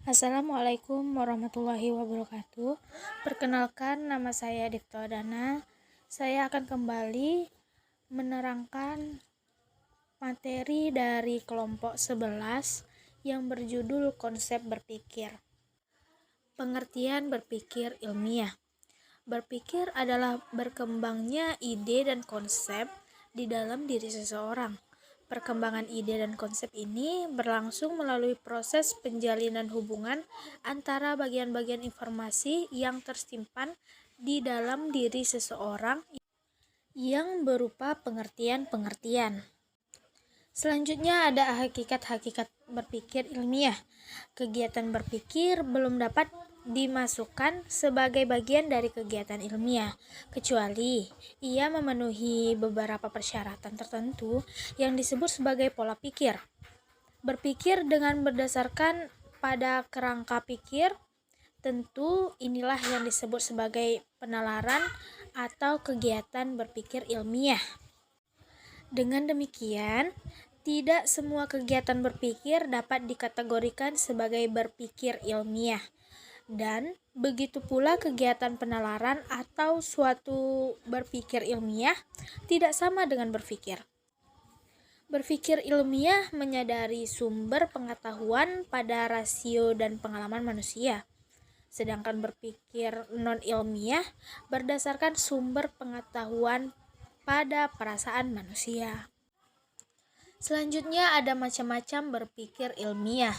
Assalamualaikum warahmatullahi wabarakatuh. Perkenalkan, nama saya Dipta Dana. Saya akan kembali menerangkan materi dari kelompok 11 yang berjudul konsep berpikir. Pengertian berpikir ilmiah. Berpikir adalah berkembangnya ide dan konsep di dalam diri seseorang. Perkembangan ide dan konsep ini berlangsung melalui proses penjalinan hubungan antara bagian-bagian informasi yang tersimpan di dalam diri seseorang yang berupa pengertian-pengertian. Selanjutnya ada hakikat-hakikat berpikir ilmiah. Kegiatan berpikir belum dapat dimasukkan sebagai bagian dari kegiatan ilmiah, kecuali ia memenuhi beberapa persyaratan tertentu yang disebut sebagai pola pikir. Berpikir dengan berdasarkan pada kerangka pikir, tentu inilah yang disebut sebagai penalaran atau kegiatan berpikir ilmiah. Dengan demikian, tidak semua kegiatan berpikir dapat dikategorikan sebagai berpikir ilmiah. Dan begitu pula kegiatan penalaran atau suatu berpikir ilmiah tidak sama dengan berpikir. Berpikir ilmiah menyadari sumber pengetahuan pada rasio dan pengalaman manusia. Sedangkan berpikir non-ilmiah berdasarkan sumber pengetahuan pada perasaan manusia. Selanjutnya ada macam-macam berpikir ilmiah.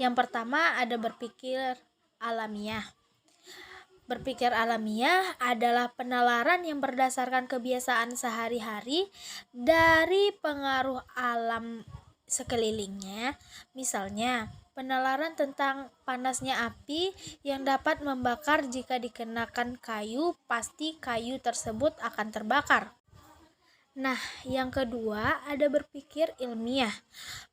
Yang pertama ada berpikir alamiah. Berpikir alamiah adalah penalaran yang berdasarkan kebiasaan sehari-hari dari pengaruh alam sekelilingnya. Misalnya, penalaran tentang panasnya api yang dapat membakar jika dikenakan kayu, pasti kayu tersebut akan terbakar. Nah, yang kedua ada berpikir ilmiah.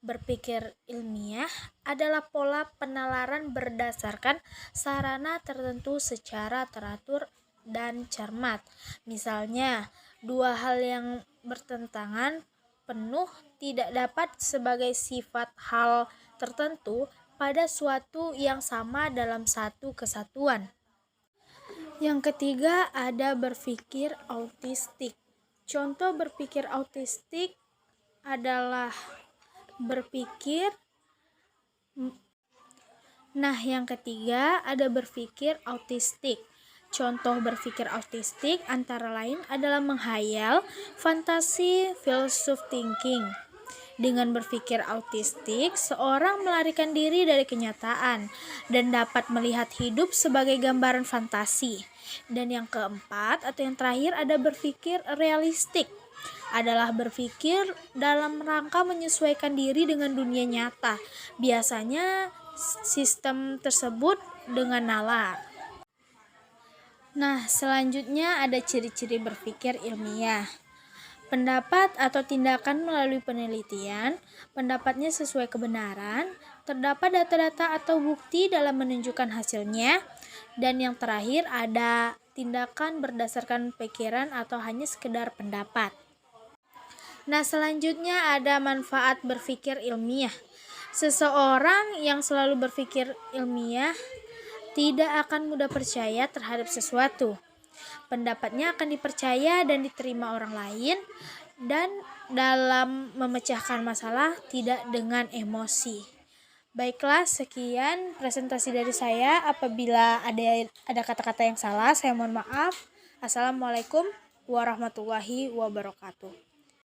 Berpikir ilmiah adalah pola penalaran berdasarkan sarana tertentu secara teratur dan cermat. Misalnya, dua hal yang bertentangan penuh tidak dapat sebagai sifat hal tertentu pada suatu yang sama dalam satu kesatuan. Yang ketiga ada berpikir autistik. Contoh berpikir autistik adalah berpikir. Nah, yang ketiga ada berpikir autistik. Contoh berpikir autistik antara lain adalah menghayal, fantasi, filsuf thinking. Dengan berpikir autistik, seorang melarikan diri dari kenyataan dan dapat melihat hidup sebagai gambaran fantasi. Dan yang keempat atau yang terakhir ada berpikir realistik. Adalah berpikir dalam rangka menyesuaikan diri dengan dunia nyata. Biasanya sistem tersebut dengan nalar. Nah, selanjutnya ada ciri-ciri berpikir ilmiah. Pendapat atau tindakan melalui penelitian, pendapatnya sesuai kebenaran, terdapat data-data atau bukti dalam menunjukkan hasilnya, dan yang terakhir ada tindakan berdasarkan pikiran atau hanya sekedar pendapat. Nah, selanjutnya ada manfaat berpikir ilmiah. Seseorang yang selalu berpikir ilmiah tidak akan mudah percaya terhadap sesuatu. Pendapatnya akan dipercaya dan diterima orang lain, dan dalam memecahkan masalah tidak dengan emosi. Baiklah, sekian presentasi dari saya. Apabila ada kata-kata yang salah, saya mohon maaf. Assalamualaikum warahmatullahi wabarakatuh.